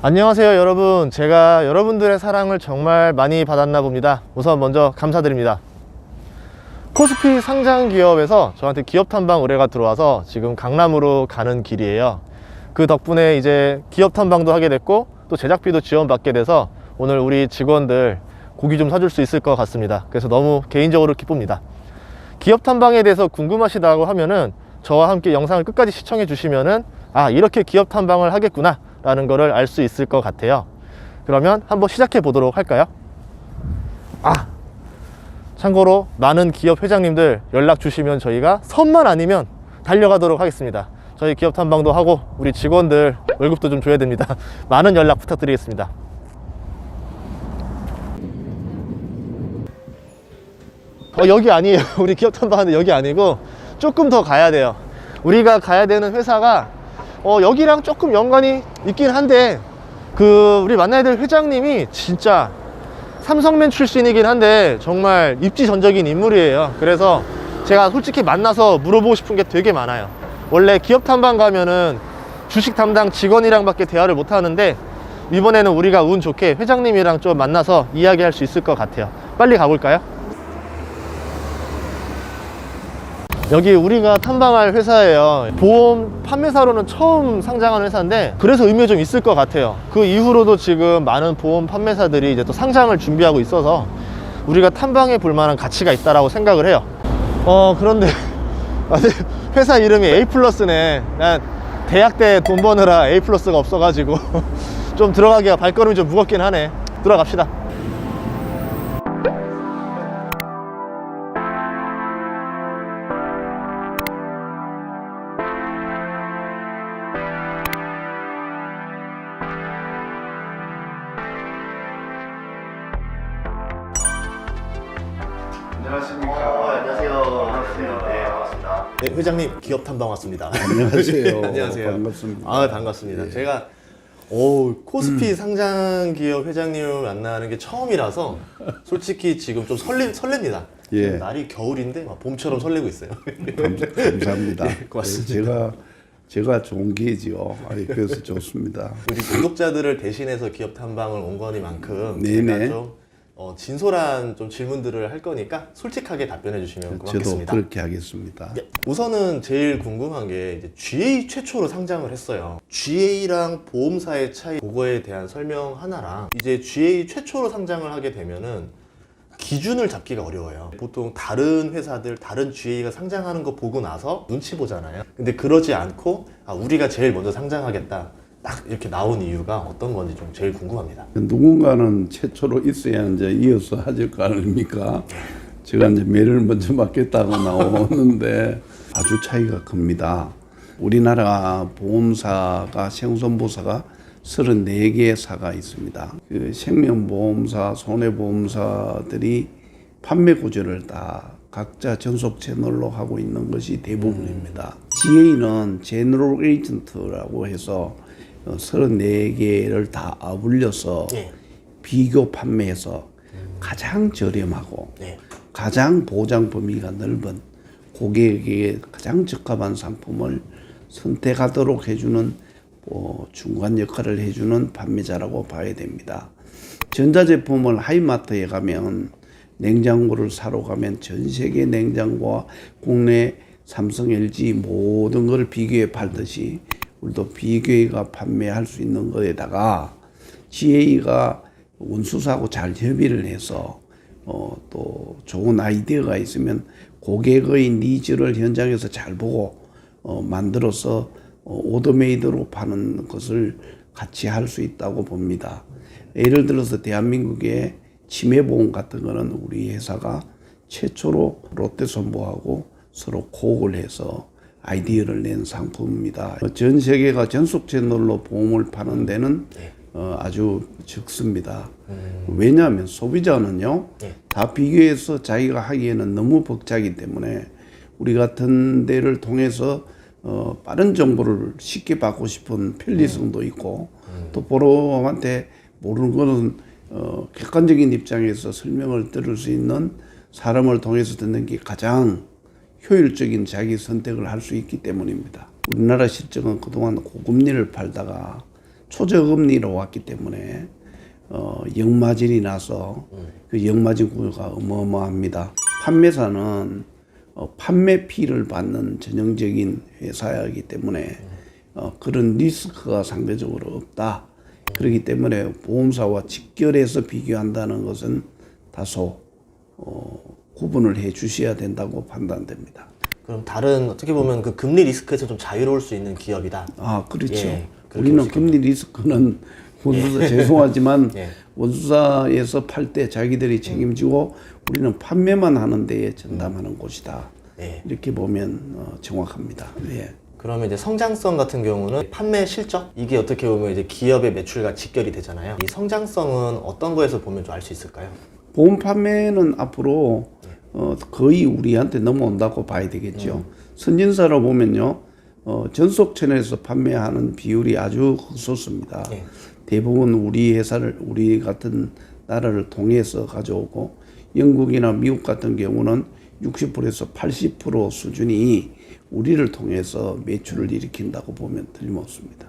안녕하세요 여러분. 제가 여러분들의 사랑을 정말 많이 받았나 봅니다. 우선 먼저 감사드립니다. 코스피 상장 기업에서 저한테 기업 탐방 의뢰가 들어와서 지금 강남으로 가는 길이에요. 그 덕분에 이제 기업 탐방도 하게 됐고 또 제작비도 지원받게 돼서 오늘 우리 직원들 고기 좀 사줄 수 있을 것 같습니다. 그래서 너무 개인적으로 기쁩니다. 기업 탐방에 대해서 궁금하시다고 하면은 저와 함께 영상을 끝까지 시청해 주시면은 아, 이렇게 기업 탐방을 하겠구나 라는 거를 알 수 있을 것 같아요. 그러면 한번 시작해 보도록 할까요? 참고로 많은 기업 회장님들 연락 주시면 저희가 선만 아니면 달려가도록 하겠습니다. 저희 기업 탐방도 하고 우리 직원들 월급도 좀 줘야 됩니다. 많은 연락 부탁드리겠습니다. 여기 아니에요. 우리 기업 탐방하는데 여기 아니고 조금 더 가야 돼요. 우리가 가야 되는 회사가 여기랑 조금 연관이 있긴 한데 우리 만나야 될 회장님이 진짜 삼성맨 출신이긴 한데 정말 입지전적인 인물이에요. 그래서 제가 솔직히 만나서 물어보고 싶은 게 되게 많아요. 원래 기업 탐방 가면은 주식 담당 직원이랑 밖에 대화를 못 하는데 이번에는 우리가 운 좋게 회장님이랑 좀 만나서 이야기할 수 있을 것 같아요. 빨리 가볼까요? 여기 우리가 탐방할 회사예요. 보험 판매사로는 처음 상장한 회사인데 그래서 의미가 좀 있을 것 같아요. 그 이후로도 지금 많은 보험 판매사들이 이제 또 상장을 준비하고 있어서 우리가 탐방해 볼 만한 가치가 있다라고 생각을 해요. 그런데 회사 이름이 A+네. 난 대학 때 돈 버느라 A+가 없어가지고 좀 들어가기가 발걸음이 좀 무겁긴 하네. 들어갑시다. 안녕하십니까. 안녕하세요. 반갑습니다. 네, 반갑습니다. 네, 회장님 기업 탐방 왔습니다. 안녕하세요. 안녕하세요. 반갑습니다. 반갑습니다. 예. 제가 코스피 상장 기업 회장님을 만나는 게 처음이라서 솔직히 지금 좀 설렙니다. 예. 지금 날이 겨울인데 막 봄처럼 설레고 있어요. 감사합니다. 네, 고맙습니다. 제가 좋은 기회지요. 그래서 좋습니다. 우리 구독자들을 대신해서 기업 탐방을 온 거니만큼 네네. 제가 좀 진솔한 좀 질문들을 할 거니까 솔직하게 답변해 주시면 저도 고맙겠습니다. 그렇게 하겠습니다. 네, 우선은 제일 궁금한 게 이제 GA 최초로 상장을 했어요. GA랑 보험사의 차이, 그거에 대한 설명 하나랑 이제 GA 최초로 상장을 하게 되면은 기준을 잡기가 어려워요. 보통 다른 회사들, 다른 GA가 상장하는 거 보고 나서 눈치 보잖아요. 근데 그러지 않고 우리가 제일 먼저 상장하겠다 딱 이렇게 나온 이유가 어떤 건지 좀 제일 궁금합니다. 누군가는 최초로 있어야 이제 이어서 하실 거 아닙니까? 제가 이제 매를 먼저 맡겠다고 나오는데 아주 차이가 큽니다. 우리나라 보험사가 생손보사가 34개의 사가 있습니다. 그 생명보험사, 손해보험사들이 판매 구조를 다 각자 전속 채널로 하고 있는 것이 대부분입니다. GA는 제너럴 에이전트라고 해서 34개를 다 아울려서 비교 판매해서 가장 저렴하고 가장 보장 범위가 넓은 고객에게 가장 적합한 상품을 선택하도록 해주는 중간 역할을 해주는 판매자라고 봐야 됩니다. 전자제품을 하이마트에 가면 냉장고를 사러 가면 전 세계 냉장고와 국내 삼성, LG 모든 걸 비교해 팔듯이 우리도 비교해가 판매할 수 있는 거에다가 GA가 운수사하고 잘 협의를 해서 또 좋은 아이디어가 있으면 고객의 니즈를 현장에서 잘 보고 만들어서 오더메이드로 파는 것을 같이 할 수 있다고 봅니다. 예를 들어서 대한민국의 치매보험 같은 거는 우리 회사가 최초로 롯데손보하고 서로 코업을 해서 아이디어를 낸 상품입니다. 전 세계가 전속 채널로 보험을 파는 데는 아주 적습니다. 왜냐하면 소비자는요 다 비교해서 자기가 하기에는 너무 벅차기 때문에 우리 같은 데를 통해서 빠른 정보를 쉽게 받고 싶은 편리성도 있고 또 보험한테 모르는 거는 객관적인 입장에서 설명을 들을 수 있는 사람을 통해서 듣는 게 가장 효율적인 자기 선택을 할 수 있기 때문입니다. 우리나라 실적은 그동안 고금리를 팔다가 초저금리로 왔기 때문에 역마진이 나서 그 역마진 구조가 어마어마합니다. 판매사는 판매피를 받는 전형적인 회사이기 때문에 그런 리스크가 상대적으로 없다. 그렇기 때문에 보험사와 직결해서 비교한다는 것은 다소 구분을 해 주셔야 된다고 판단됩니다. 그럼 다른 어떻게 보면 그 금리 리스크에서 좀 자유로울 수 있는 기업이다. 아, 그렇죠. 예, 그렇게 우리는 보시겠군요. 금리 리스크는 원수사 죄송하지만 예. 원수사에서 팔 때 자기들이 책임지고 우리는 판매만 하는 데에 전담하는 곳이다. 예. 이렇게 보면 정확합니다. 예. 그러면 이제 성장성 같은 경우는 판매 실적 이게 어떻게 보면 이제 기업의 매출과 직결이 되잖아요. 이 성장성은 어떤 거에서 보면 좀 알 수 있을까요? 보험 판매는 앞으로 거의 우리한테 넘어온다고 봐야 되겠죠. 선진사로 보면요, 전속천에서 판매하는 비율이 아주 극소수입니다. 예. 대부분 우리 회사를 우리 같은 나라를 통해서 가져오고 영국이나 미국 같은 경우는 60%에서 80% 수준이 우리를 통해서 매출을 일으킨다고 보면 틀림없습니다.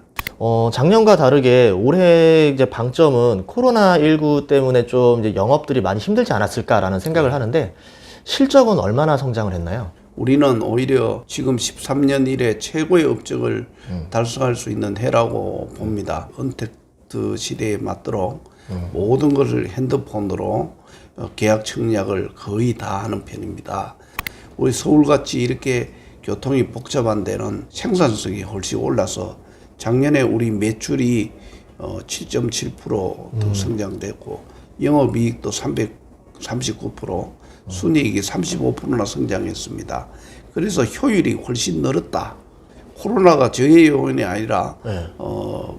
작년과 다르게 올해 이제 방점은 코로나19 때문에 좀 이제 영업들이 많이 힘들지 않았을까라는 생각을 하는데 실적은 얼마나 성장을 했나요? 우리는 오히려 지금 13년 이래 최고의 업적을 달성할 수 있는 해라고 봅니다. 언택트 시대에 맞도록 모든 것을 핸드폰으로 계약 청약을 거의 다 하는 편입니다. 우리 서울같이 이렇게 교통이 복잡한 데는 생산성이 훨씬 올라서 작년에 우리 매출이 7.7% 성장됐고 영업이익도 339%, 순이익이 35%나 성장했습니다. 그래서 효율이 훨씬 늘었다. 코로나가 저해 요인이 아니라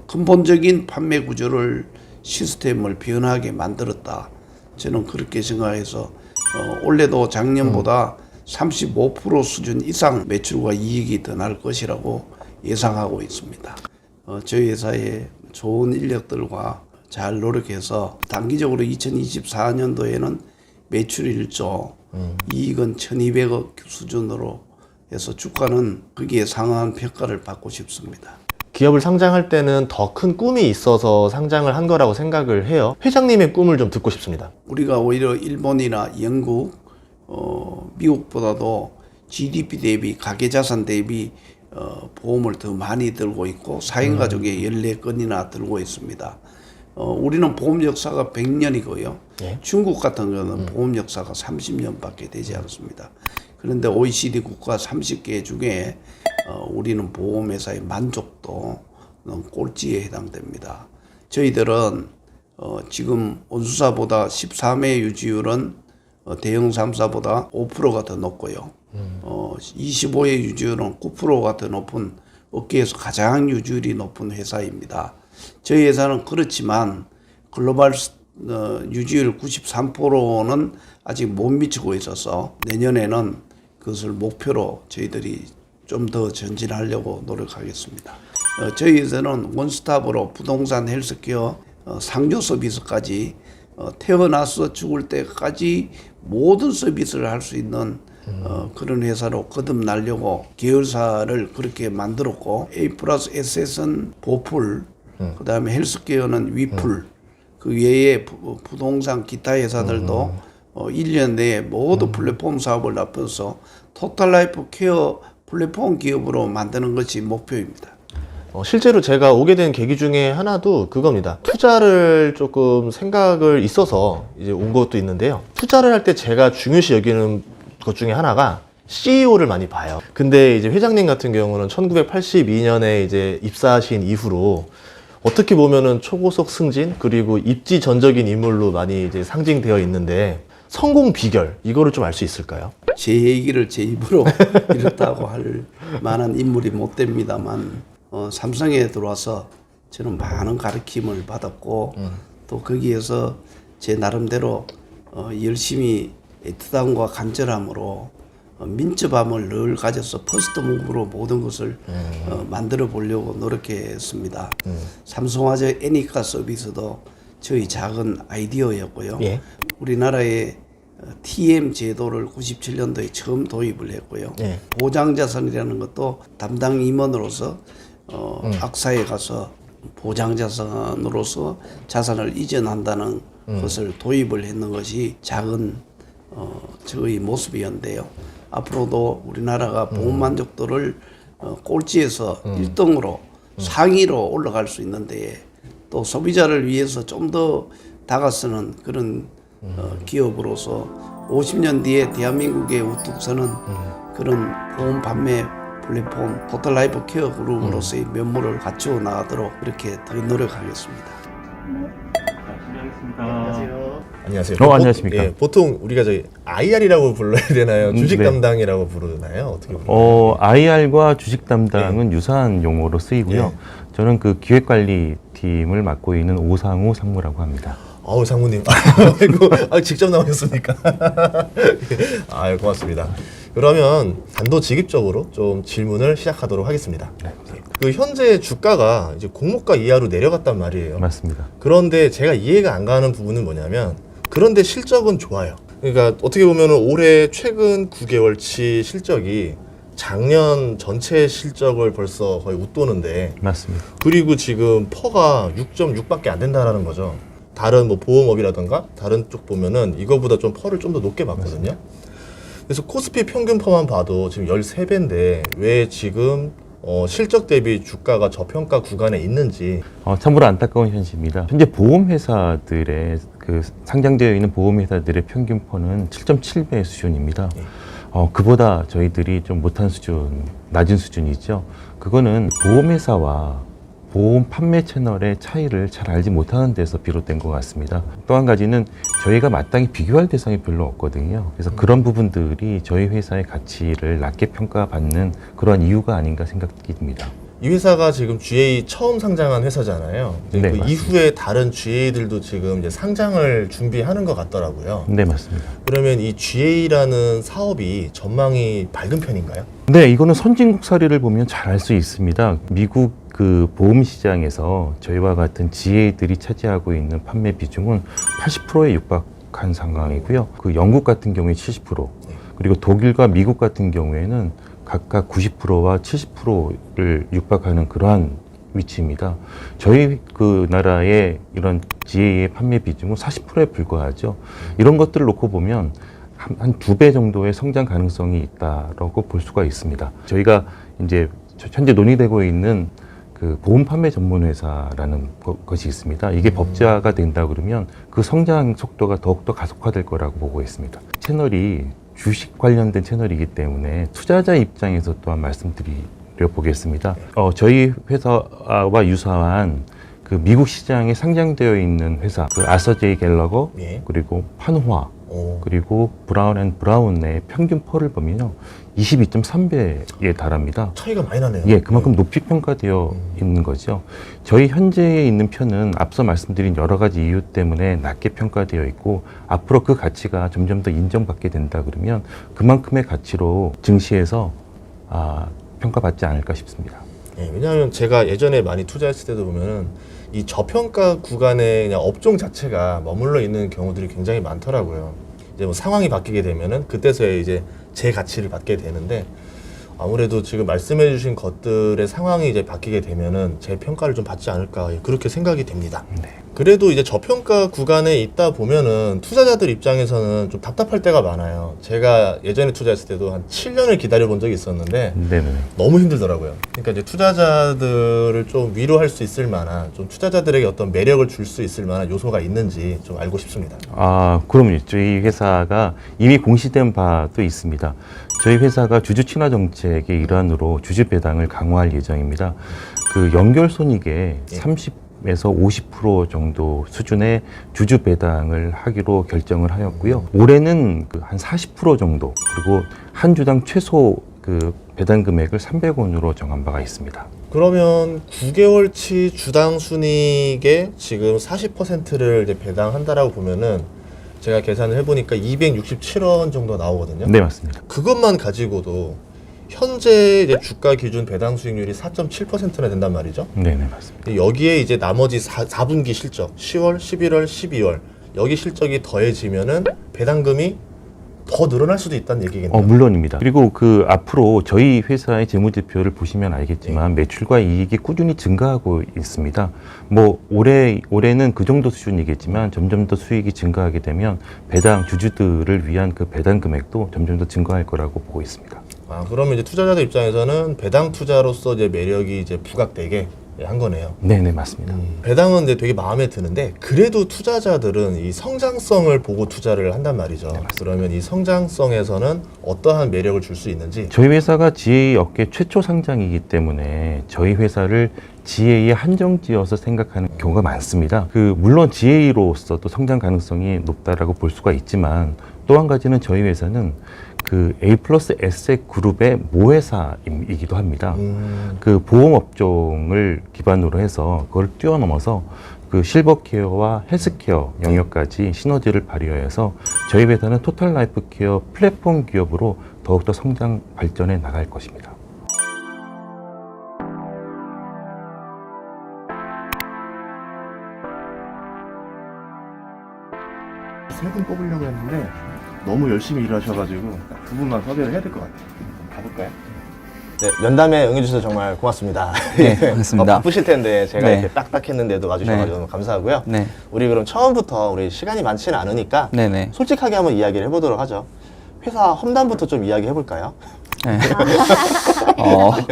근본적인 판매 구조를 시스템을 변하게 만들었다. 저는 그렇게 생각해서 올해도 작년보다 35% 수준 이상 매출과 이익이 더 날 것이라고 예상하고 있습니다. 저희 회사의 좋은 인력들과 잘 노력해서 단기적으로 2024년도에는 매출 1조, 이익은 1200억 수준으로 해서 주가는 거기에 상응한 평가를 받고 싶습니다. 기업을 상장할 때는 더 큰 꿈이 있어서 상장을 한 거라고 생각을 해요. 회장님의 꿈을 좀 듣고 싶습니다. 우리가 오히려 일본이나 영국, 미국보다도 GDP 대비 가계자산 대비 보험을 더 많이 들고 있고 4인 가족에 14건이나 들고 있습니다. 우리는 보험 역사가 100년이고요. 예. 중국 같은 경우는 보험 역사가 30년밖에 되지 않습니다. 그런데 OECD 국가 30개 중에 우리는 보험회사의 만족도는 꼴찌에 해당됩니다. 저희들은 지금 원수사보다 13회 유지율은 대형 3사보다 5%가 더 높고요. 25회 유지율은 9%가 더 높은 업계에서 가장 유지율이 높은 회사입니다. 저희 회사는 그렇지만 글로벌 유지율 93%는 아직 못 미치고 있어서 내년에는 그것을 목표로 저희들이 좀 더 전진하려고 노력하겠습니다. 저희 회사는 원스톱으로 부동산, 헬스케어, 상조 서비스까지 태어나서 죽을 때까지 모든 서비스를 할 수 있는 그런 회사로 거듭나려고 계열사를 그렇게 만들었고 A+S는 보풀, 그 다음에 헬스케어는 위풀, 그 외에 부동산 기타 회사들도 1년 내에 모두 플랫폼 사업을 납해서 토탈라이프 케어 플랫폼 기업으로 만드는 것이 목표입니다. 실제로 제가 오게 된 계기 중에 하나도 그겁니다. 투자를 조금 생각을 있어서 이제 온 것도 있는데요. 투자를 할 때 제가 중요시 여기는 것 중에 하나가 CEO를 많이 봐요. 근데 이제 회장님 같은 경우는 1982년에 이제 입사하신 이후로 어떻게 보면은 초고속 승진 그리고 입지전적인 인물로 많이 이제 상징되어 있는데 성공 비결 이거를 좀 알 수 있을까요? 제 얘기를 제 입으로 이렇다고 할 만한 인물이 못 됩니다만 삼성에 들어와서 저는 많은 가르침을 받았고 또 거기에서 제 나름대로 열심히 애틋함과 간절함으로 민첩함을 늘 가져서 퍼스트 무브로 모든 것을 만들어 보려고 노력했습니다. 삼성화재 애니카 서비스도 저희 작은 아이디어였고요. 예. 우리나라의 TM 제도를 97년도에 처음 도입을 했고요. 예. 보장자산이라는 것도 담당 임원으로서 악사에 가서 보장자산으로서 자산을 이전한다는 것을 도입을 했는 것이 작은 저의 모습이었는데요. 앞으로도 우리나라가 보험 만족도를 꼴찌에서 1등으로 상위로 올라갈 수 있는데 또 소비자를 위해서 좀 더 다가서는 그런 기업으로서 50년 뒤에 대한민국의 우뚝 서는 그런 보험 판매 플랫폼 토탈라이프 케어 그룹으로서의 면모를 갖추어 나가도록 그렇게 더 노력하겠습니다. 안녕하세요. 안녕하십니까. 예, 보통 우리가 저희 IR이라고 불러야 되나요? 주식 네. 담당이라고 부르나요? 어떻게 부르나요? IR과 주식 담당은 유사한 용어로 쓰이고요. 저는 그 기획관리팀을 맡고 있는 오상우 상무라고 합니다. 아우 상무님, 아이고, 직접 나오셨습니까? 아, 고맙습니다. 그러면 단도직입적으로 좀 질문을 시작하도록 하겠습니다. 그 현재 주가가 이제 공모가 이하로 내려갔단 말이에요. 맞습니다. 그런데 제가 이해가 안 가는 부분은 뭐냐면 그런데 실적은 좋아요. 그러니까 어떻게 보면 올해 최근 9개월치 실적이 작년 전체 실적을 벌써 거의 웃도는데 맞습니다. 그리고 지금 퍼가 6.6밖에 안 된다라는 거죠. 다른 뭐 보험업이라든가 다른 쪽 보면은 이거보다 좀 퍼를 좀 더 높게 받거든요. 그래서 코스피 평균 퍼만 봐도 지금 13배인데 왜 지금 실적 대비 주가가 저평가 구간에 있는지. 참으로 안타까운 현실입니다. 현재 보험회사들의 그 상장되어 있는 보험회사들의 평균 퍼는 7.7배 수준입니다. 그보다 저희들이 좀 못한 수준, 낮은 수준이죠. 그거는 보험회사와 보험 판매 채널의 차이를 잘 알지 못하는 데서 비롯된 것 같습니다. 또 한 가지는 저희가 마땅히 비교할 대상이 별로 없거든요. 그래서 그런 부분들이 저희 회사의 가치를 낮게 평가받는 그러한 이유가 아닌가 생각이 듭니다. 이 회사가 지금 GA 처음 상장한 회사잖아요. 네, 그 맞습니다. 이후에 다른 GA들도 지금 이제 상장을 준비하는 것 같더라고요. 네, 맞습니다. 그러면 이 GA라는 사업이 전망이 밝은 편인가요? 네, 이거는 선진국 사례를 보면 잘 알 수 있습니다. 미국 그 보험 시장에서 저희와 같은 GA들이 차지하고 있는 판매 비중은 80%에 육박한 상황이고요. 그 영국 같은 경우에 70%, 그리고 독일과 미국 같은 경우에는 각각 90%와 70%를 육박하는 그러한 위치입니다. 저희 그 나라의 이런 GA의 판매 비중은 40%에 불과하죠. 이런 것들을 놓고 보면 한 2배 정도의 성장 가능성이 있다라고 볼 수가 있습니다. 저희가 이제 현재 논의되고 있는 그 보험 판매 전문 회사라는 것이 있습니다. 이게 법제화가 된다 그러면 그 성장 속도가 더욱더 가속화될 거라고 보고 있습니다. 채널이 주식 관련된 채널이기 때문에 투자자 입장에서 또한 말씀드려 보겠습니다. 저희 회사와 유사한 그 미국 시장에 상장되어 있는 회사, 그 아서 제이 갤러거, 예. 그리고 판화, 그리고 브라운 앤 브라운의 평균 펄을 보면요, 22.3배에 달합니다. 차이가 많이 나네요. 예, 그만큼 높이 평가되어 있는 거죠. 저희 현재에 있는 편은 앞서 말씀드린 여러 가지 이유 때문에 낮게 평가되어 있고, 앞으로 그 가치가 점점 더 인정받게 된다 그러면 그만큼의 가치로 증시에서 평가받지 않을까 싶습니다. 예, 왜냐하면 제가 예전에 많이 투자했을 때도 보면은 이 저평가 구간에 그냥 업종 자체가 머물러 있는 경우들이 굉장히 많더라고요. 이제 뭐 상황이 바뀌게 되면은 그때서야 이제 제 가치를 받게 되는데, 아무래도 지금 말씀해주신 것들의 상황이 이제 바뀌게 되면은 제 평가를 좀 받지 않을까, 그렇게 생각이 됩니다. 네. 그래도 이제 저평가 구간에 있다 보면은 투자자들 입장에서는 좀 답답할 때가 많아요. 제가 예전에 투자했을 때도 한 7년을 기다려 본 적이 있었는데 네네. 너무 힘들더라고요. 그러니까 이제 투자자들을 좀 위로할 수 있을 만한, 좀 투자자들에게 어떤 매력을 줄 수 있을 만한 요소가 있는지 좀 알고 싶습니다. 그럼요. 저희 회사가 이미 공시된 바도 있습니다. 저희 회사가 주주 친화 정책의 일환으로 주주 배당을 강화할 예정입니다. 그 연결 손익의 30에서 50% 정도 수준의 주주 배당을 하기로 결정을 하였고요. 올해는 그 한 40% 정도, 그리고 한 주당 최소 그 배당 금액을 300원으로 정한 바가 있습니다. 그러면 9개월치 주당 순이익의 지금 40%를 이제 배당한다라고 보면은 제가 계산을 해보니까 267원 정도 나오거든요. 네, 맞습니다. 그것만 가지고도 현재 이제 주가 기준 배당 수익률이 4.7%나 된단 말이죠. 네네, 맞습니다. 여기에 이제 나머지 4분기 실적, 10월, 11월, 12월 여기 실적이 더해지면은 배당금이 더 늘어날 수도 있다는 얘기겠네요. 물론입니다. 그리고 그 앞으로 저희 회사의 재무제표를 보시면 알겠지만 매출과 이익이 꾸준히 증가하고 있습니다. 뭐 올해는 그 정도 수준이겠지만 점점 더 수익이 증가하게 되면 배당 주주들을 위한 그 배당 금액도 점점 더 증가할 거라고 보고 있습니다. 아, 그러면 이제 투자자들 입장에서는 배당 투자로서 이제 매력이 이제 부각되게 한 거네요. 네네, 맞습니다. 배당은 이제 되게 마음에 드는데 그래도 투자자들은 이 성장성을 보고 투자를 한단 말이죠. 그러면 이 성장성에서는 어떠한 매력을 줄 수 있는지. 저희 회사가 GA 업계 최초 상장이기 때문에 저희 회사를 GA에 한정지어서 생각하는 경우가 많습니다. 물론 GA로서도 성장 가능성이 높다라고 볼 수가 있지만 또 한 가지는 저희 회사는 그 A 플러스 에셋 그룹의 모회사이기도 합니다. 그 보험 업종을 기반으로 해서 그걸 뛰어넘어서 그 실버케어와 헬스케어 영역까지 시너지를 발휘해서 저희 회사는 토탈 라이프 케어 플랫폼 기업으로 더욱더 성장 발전해 나갈 것입니다. 세 분 뽑으려고 했는데 너무 열심히 일하셔가지고 두 분만 섭외를 해야 될 것 같아요. 가볼까요? 네, 면담에 응해주셔서 정말 고맙습니다. 네, 고맙습니다. 바쁘실 텐데 제가 네. 이렇게 딱딱 했는데도 와주셔가지고 네. 너무 감사하고요. 네. 우리 그럼 처음부터 우리 시간이 많지는 않으니까 네네. 솔직하게 한번 이야기를 해보도록 하죠. 회사 험담부터 좀 이야기 해볼까요? 네.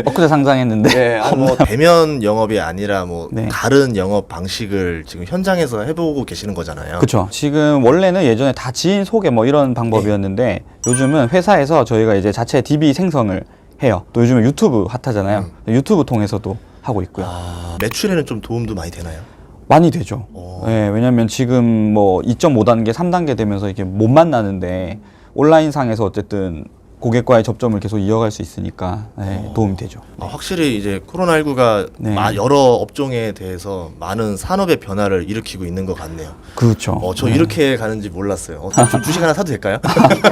엊그제 상장했는데. 네, 뭐 대면 영업이 아니라 뭐 네. 다른 영업 방식을 지금 현장에서 해보고 계시는 거잖아요. 그렇죠. 지금 원래는 예전에 다 지인 소개 뭐 이런 방법이었는데 요즘은 회사에서 저희가 이제 자체 DB 생성을 해요. 또 요즘에 유튜브 핫하잖아요. 유튜브 통해서도 하고 있고요. 아, 매출에는 좀 도움도 많이 되나요? 많이 되죠. 오. 네, 왜냐면 지금 뭐 2.5단계, 3단계 되면서 이렇게 못 만나는데 온라인상에서 어쨌든 고객과의 접점을 계속 이어갈 수 있으니까 도움이 되죠. 아, 확실히 이제 코로나19가 네. 여러 업종에 대해서 많은 산업의 변화를 일으키고 있는 것 같네요. 그렇죠. 저 이렇게 가는지 몰랐어요. 주식 하나 사도 될까요?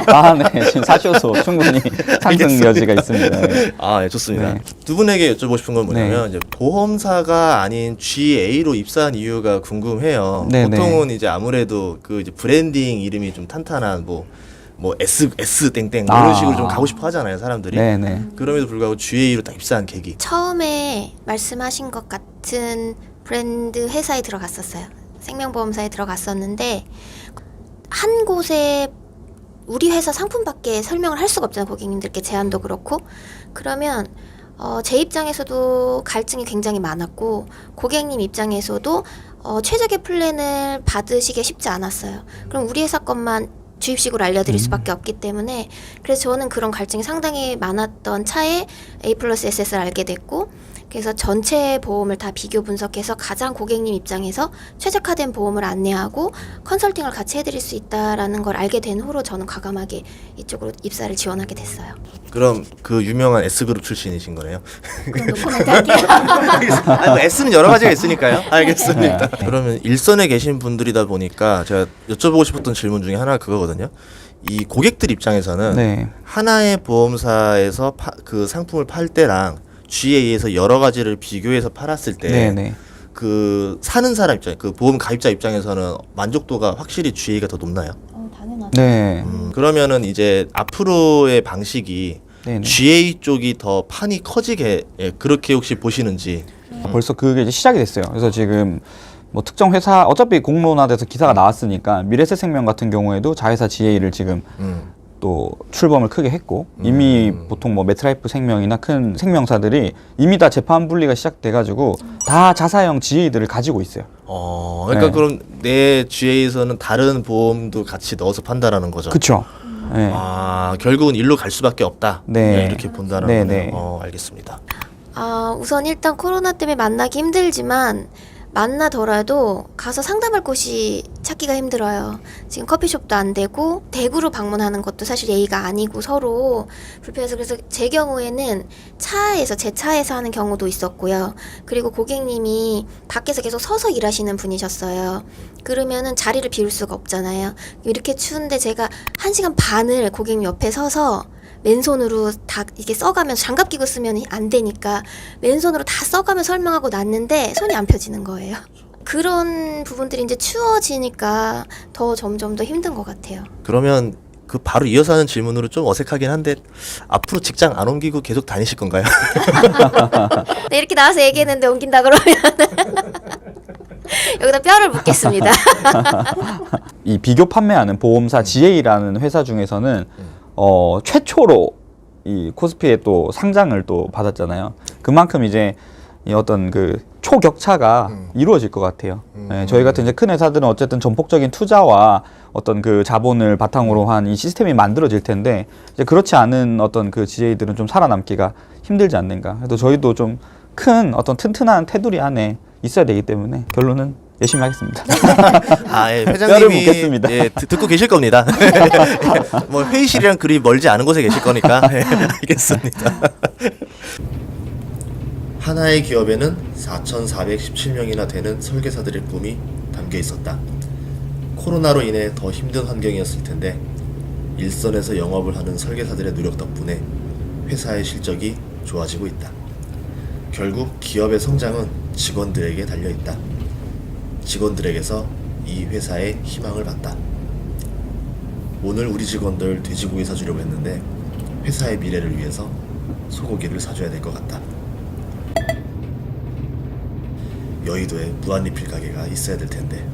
아, 네. 지금 사셔서 충분히 상승 여지가 있습니다. 네. 아, 예, 좋습니다. 네. 두 분에게 여쭤보고 싶은 건 뭐냐면 이제 보험사가 아닌 GA로 입사한 이유가 궁금해요. 네, 보통은 이제 아무래도 그 이제 브랜딩 이름이 좀 탄탄한 뭐 S 땡땡 뭐 이런 식으로 좀 가고 싶어 하잖아요, 사람들이. 네네. 그럼에도 불구하고 GA로 딱 입사한 계기. 처음에 말씀하신 것 같은 브랜드 회사에 들어갔었어요. 생명보험사에 들어갔었는데 한 곳에 우리 회사 상품밖에 설명을 할 수가 없잖아요. 고객님들께 제안도 그렇고. 그러면 제 입장에서도 갈증이 굉장히 많았고 고객님 입장에서도 최적의 플랜을 받으시기 쉽지 않았어요. 그럼 우리 회사 것만 주입식으로 알려드릴 수밖에 없기 때문에 그래서 저는 그런 갈증이 상당히 많았던 차에 A 플러스 SS를 알게 됐고 그래서 전체 보험을 다 비교 분석해서 가장 고객님 입장에서 최적화된 보험을 안내하고 컨설팅을 같이 해드릴 수 있다라는 걸 알게 된 후로 저는 과감하게 이쪽으로 입사를 지원하게 됐어요. 그럼 그 유명한 S그룹 출신이신 거네요? 그럼 노코멘트 할게요. 아니, 뭐 S는 여러 가지가 있으니까요. 알겠습니다. 그러면 일선에 계신 분들이다 보니까 제가 여쭤보고 싶었던 질문 중에 하나가 그거거든요. 이 고객들 입장에서는 네. 하나의 보험사에서 그 상품을 팔 때랑 GA에서 여러 가지를 비교해서 팔았을 때 네네. 그 사는 사람 입장, 그 보험 가입자 입장에서는 만족도가 확실히 GA가 더 높나요? 당연하죠. 네. 그러면은 이제 앞으로의 방식이 네네. GA 쪽이 더 판이 커지게 그렇게 혹시 보시는지. 벌써 그게 이제 시작이 됐어요. 그래서 지금 뭐 특정 회사 어차피 공론화돼서 기사가 나왔으니까 미래세생명 같은 경우에도 자회사 GA를 지금 또 출범을 크게 했고 이미 보통 뭐 메트라이프 생명이나 큰 생명사들이 이미 다 재판 분리가 시작돼가지고 다 자사형 GA들을 가지고 있어요. 그러니까 네. 그럼 내 GA에서는 다른 보험도 같이 넣어서 판다라는 거죠. 그쵸? 네. 아, 결국은 일로 갈 수밖에 없다. 네. 이렇게 본다는 네, 거네요. 네. 알겠습니다. 우선 일단 코로나 때문에 만나기 힘들지만 만나더라도 가서 상담할 곳이 찾기가 힘들어요. 지금 커피숍도 안 되고 대구로 방문하는 것도 사실 예의가 아니고 서로 불편해서 그래서 제 경우에는 제 차에서 하는 경우도 있었고요. 그리고 고객님이 밖에서 계속 서서 일하시는 분이셨어요. 그러면은 자리를 비울 수가 없잖아요. 이렇게 추운데 제가 1시간 반을 고객님 옆에 서서 맨손으로 다 이게 써가면서 장갑 끼고 쓰면 안 되니까 맨손으로 다 써가며 설명하고 났는데 손이 안 펴지는 거예요. 그런 부분들이 이제 추워지니까 더 점점 더 힘든 것 같아요. 그러면 그 바로 이어서 하는 질문으로 좀 어색하긴 한데 앞으로 직장 안 옮기고 계속 다니실 건가요? 네, 이렇게 나와서 얘기했는데 옮긴다 그러면 여기다 뼈를 묻겠습니다. 이 비교 판매하는 보험사 GA라는 회사 중에서는 최초로 이 코스피에 또 상장을 또 받았잖아요. 그만큼 이제 이 어떤 그 초격차가 이루어질 것 같아요. 네, 저희 같은 이제 큰 회사들은 어쨌든 전폭적인 투자와 어떤 그 자본을 바탕으로 한 이 시스템이 만들어질 텐데 이제 그렇지 않은 어떤 그 GA들은 좀 살아남기가 힘들지 않는가. 그래도 저희도 좀 큰 어떤 튼튼한 테두리 안에 있어야 되기 때문에 결론은 열심히 하겠습니다. 아, 예, 뼈를 회장님이 묻겠습니다. 예, 듣고 계실 겁니다. 뭐 회의실이랑 그리 멀지 않은 곳에 계실 거니까 예, 알겠습니다. 하나의 기업에는 4,417명이나 되는 설계사들의 꿈이 담겨 있었다. 코로나로 인해 더 힘든 환경이었을 텐데 일선에서 영업을 하는 설계사들의 노력 덕분에 회사의 실적이 좋아지고 있다. 결국 기업의 성장은 직원들에게 달려있다. 직원들에게서 이 회사의 희망을 봤다. 오늘 우리 직원들 돼지고기 사주려고 했는데 회사의 미래를 위해서 소고기를 사줘야 될 것 같다. 여의도에 무한리필 가게가 있어야 될 텐데